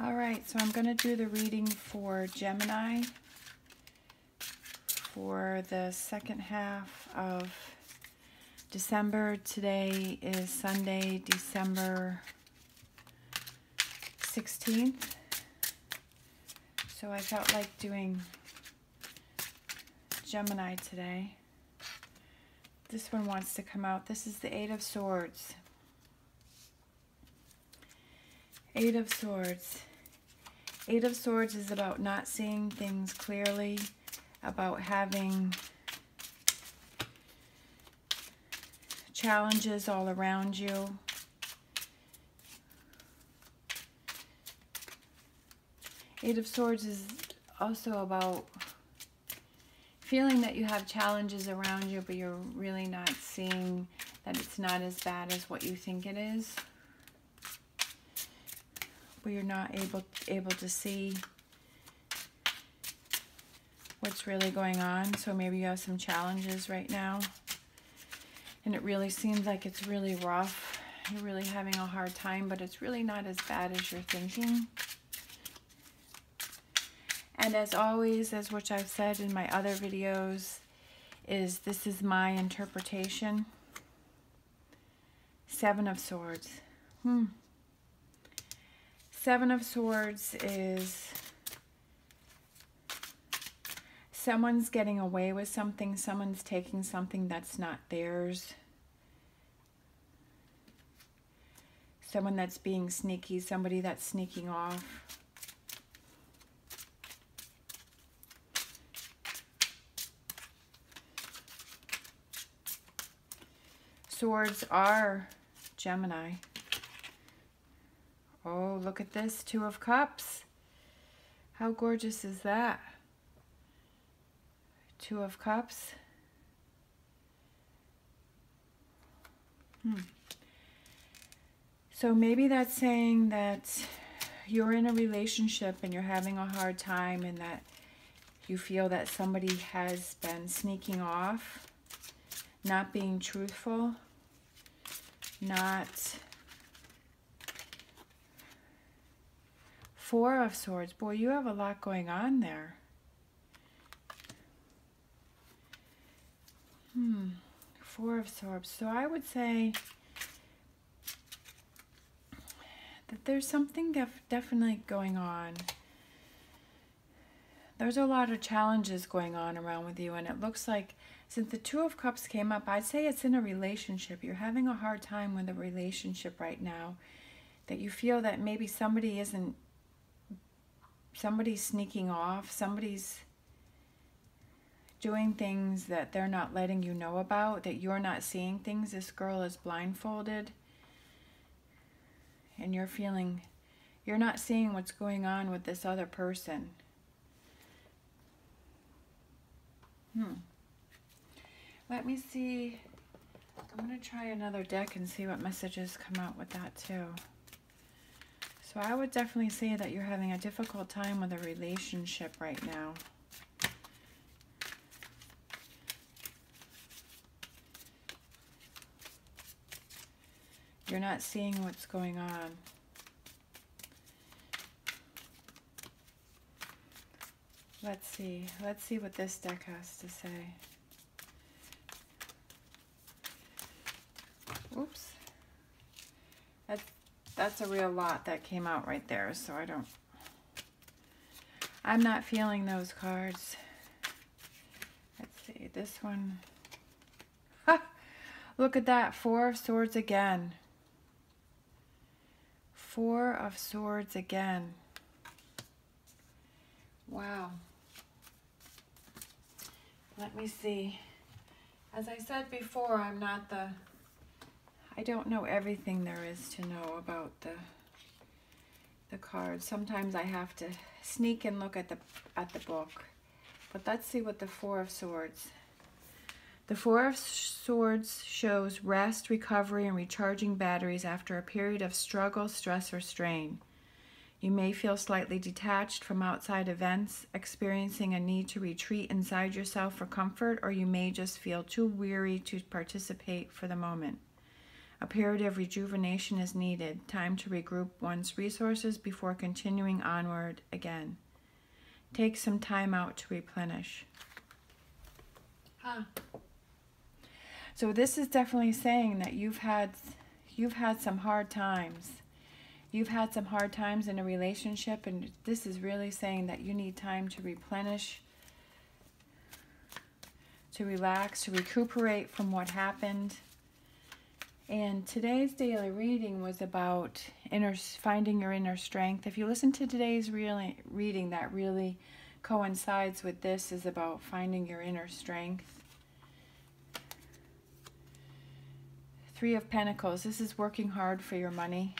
All right, so I'm going to do the reading for Gemini for the second half of December. Today is Sunday, December 16th. So I felt like doing Gemini today. This one wants to come out. This is the Eight of Swords. Eight of Swords. Eight of Swords is about not seeing things clearly, about having challenges all around you. Eight of Swords is also about feeling that you have challenges around you, but you're really not seeing that it's not as bad as what you think it is. But you're not able to see what's really going on. So maybe you have some challenges right now, and it really seems like it's really rough. You're really having a hard time, but it's really not as bad as you're thinking. And as always, as which I've said in my other videos, is this is my interpretation. Seven of Swords. Seven of Swords is someone's getting away with something. Someone's taking something that's not theirs. Someone that's being sneaky. Somebody that's sneaking off. Swords are Gemini. Oh, look at this. Two of Cups. How gorgeous is that? Two of Cups. So maybe that's saying that you're in a relationship and you're having a hard time, and that you feel that somebody has been sneaking off, not being truthful, not... Four of Swords. Boy, you have a lot going on there. Four of Swords. So I would say that there's something definitely going on. There's a lot of challenges going on around with you, and it looks like since the Two of Cups came up, I'd say it's in a relationship. You're having a hard time with a relationship right now, that you feel that maybe somebody's sneaking off, somebody's doing things that they're not letting you know about, that you're not seeing things. This girl is blindfolded, and you're feeling, you're not seeing what's going on with this other person. Let me see. I'm going to try another deck and see what messages come out with that too. So I would definitely say that you're having a difficult time with a relationship right now. You're not seeing what's going on. Let's see. Let's see what this deck has to say. Oops. That's a real lot that came out right there, so I'm not feeling those cards. Let's see, this one. Ha! Look at that, Four of Swords again. Four of Swords again. Wow. Let me see. As I said before, I don't know everything there is to know about the cards. Sometimes I have to sneak and look at the book. But let's see what the Four of Swords. The Four of Swords shows rest, recovery, and recharging batteries after a period of struggle, stress, or strain. You may feel slightly detached from outside events, experiencing a need to retreat inside yourself for comfort, or you may just feel too weary to participate for the moment. A period of rejuvenation is needed. Time to regroup one's resources before continuing onward again. Take some time out to replenish. So this is definitely saying that you've had some hard times. You've had some hard times in a relationship, and this is really saying that you need time to replenish, to relax, to recuperate from what happened. And today's daily reading was about finding your inner strength. If you listen to today's reading, that really coincides with this, is about finding your inner strength. Three of Pentacles. This is working hard for your money.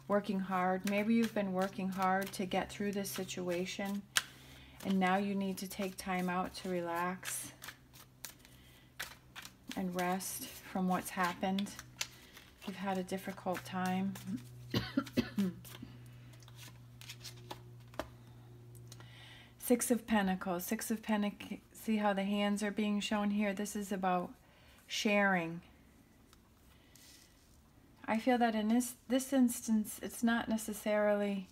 Working hard. Maybe you've been working hard to get through this situation, and now you need to take time out to relax and rest from what's happened. You've had a difficult time. Six of Pentacles. Six of Pentacles. See how the hands are being shown here? This is about sharing. I feel that in this instance, it's not necessarily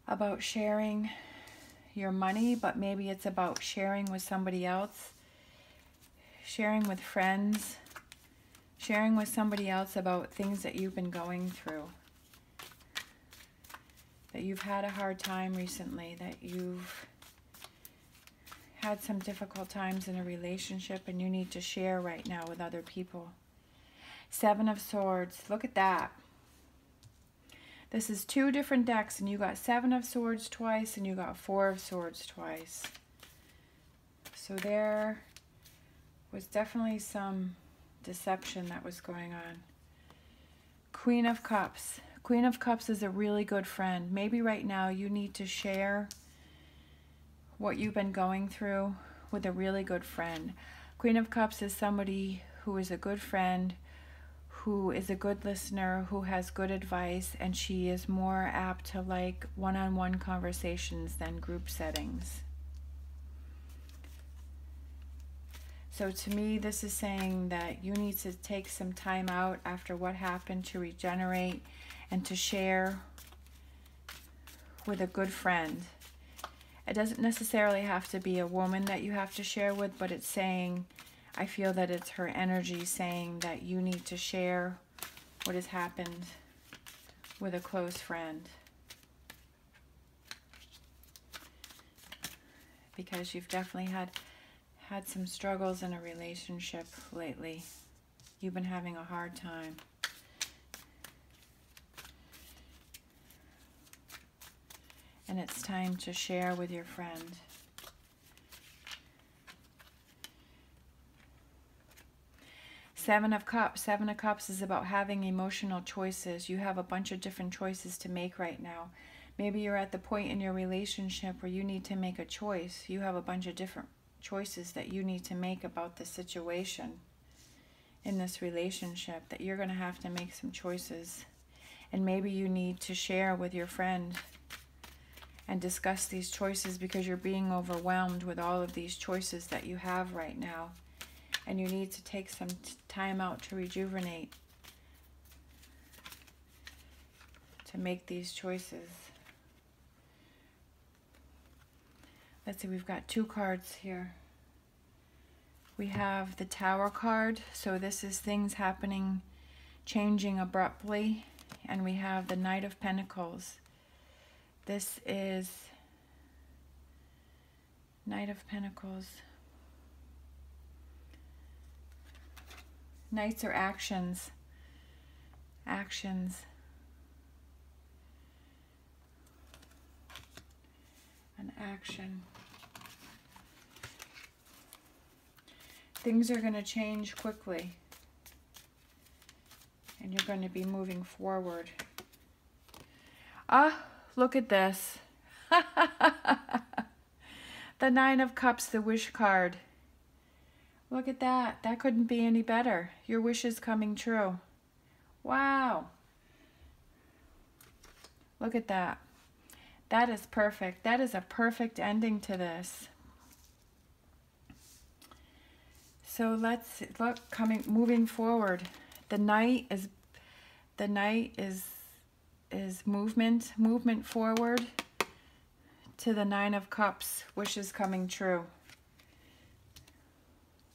about sharing your money, but maybe it's about sharing with somebody else, sharing with friends, sharing with somebody else about things that you've been going through, that you've had a hard time recently, that you've had some difficult times in a relationship and you need to share right now with other people. Seven of Swords. Look at that. This is two different decks, and you got Seven of Swords twice, and you got Four of Swords twice. So there was definitely some deception that was going on. Queen of Cups. Queen of Cups is a really good friend. Maybe right now you need to share what you've been going through with a really good friend. Queen of Cups is somebody who is a good friend, who is a good listener, who has good advice, and she is more apt to like one-on-one conversations than group settings. So to me, this is saying that you need to take some time out after what happened to regenerate and to share with a good friend. It doesn't necessarily have to be a woman that you have to share with, but it's saying, I feel that it's her energy saying that you need to share what has happened with a close friend. Because you've definitely had some struggles in a relationship lately. You've been having a hard time. And it's time to share with your friend. Seven of Cups. Seven of Cups is about having emotional choices. You have a bunch of different choices to make right now. Maybe you're at the point in your relationship where you need to make a choice. You have a bunch of different choices that you need to make about the situation in this relationship, that you're going to have to make some choices. And maybe you need to share with your friend and discuss these choices because you're being overwhelmed with all of these choices that you have right now. And you need to take some time out to rejuvenate, to make these choices. Let's see, we've got two cards here. We have the Tower card, so this is things happening, changing abruptly. And we have the Knight of Pentacles. This is Knight of Pentacles. Knights are actions. Actions. An action. Things are going to change quickly. And you're going to be moving forward. Ah, look at this. The Nine of Cups, the wish card. Look at that. That couldn't be any better. Your wish is coming true. Wow. Look at that. That is perfect. That is a perfect ending to this. So let's look, moving forward. The Knight is movement forward to the Nine of Cups, wishes coming true.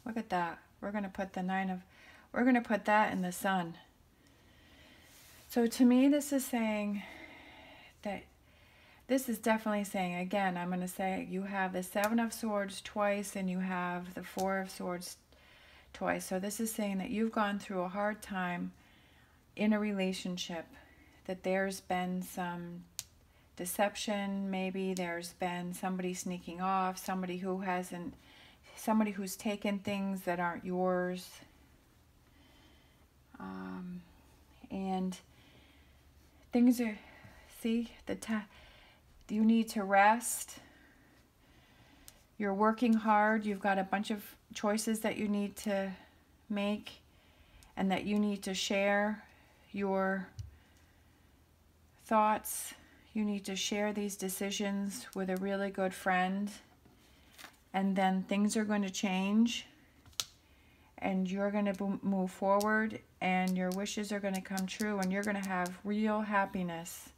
Look at that. We're going to put that in the Sun. So to me, this is saying that, this is definitely saying, again, I'm going to say you have the Seven of Swords twice and you have the Four of Swords twice. So this is saying that you've gone through a hard time in a relationship, that there's been some deception, maybe there's been somebody sneaking off, somebody who's taken things that aren't yours. And things are, see, you need to rest. You're working hard. You've got a bunch of choices that you need to make and that you need to share your thoughts. You need to share these decisions with a really good friend, and then things are going to change and you're going to move forward and your wishes are going to come true and you're going to have real happiness.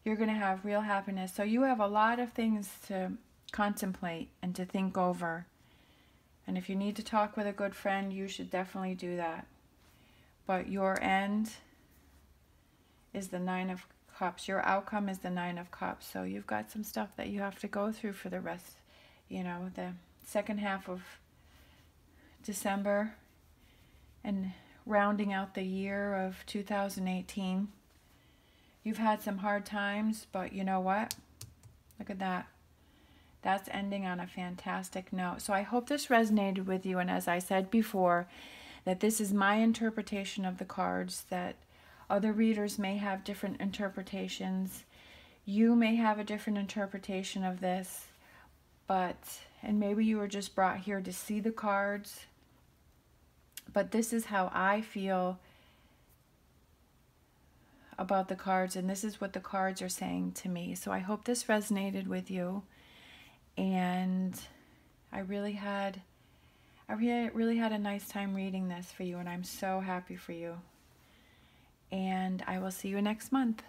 You're going to have real happiness. So you have a lot of things to contemplate and to think over. And if you need to talk with a good friend, you should definitely do that. But your end is the Nine of Cups. Your outcome is the Nine of Cups. So you've got some stuff that you have to go through for the rest, the second half of December and rounding out the year of 2018. You've had some hard times, but you know what? Look at that. That's ending on a fantastic note. So I hope this resonated with you. And as I said before, that this is my interpretation of the cards, that other readers may have different interpretations. You may have a different interpretation of this, and maybe you were just brought here to see the cards. But this is how I feel about the cards, and this is what the cards are saying to me. So I hope this resonated with you. And I really had a nice time reading this for you, and I'm so happy for you. And I will see you next month.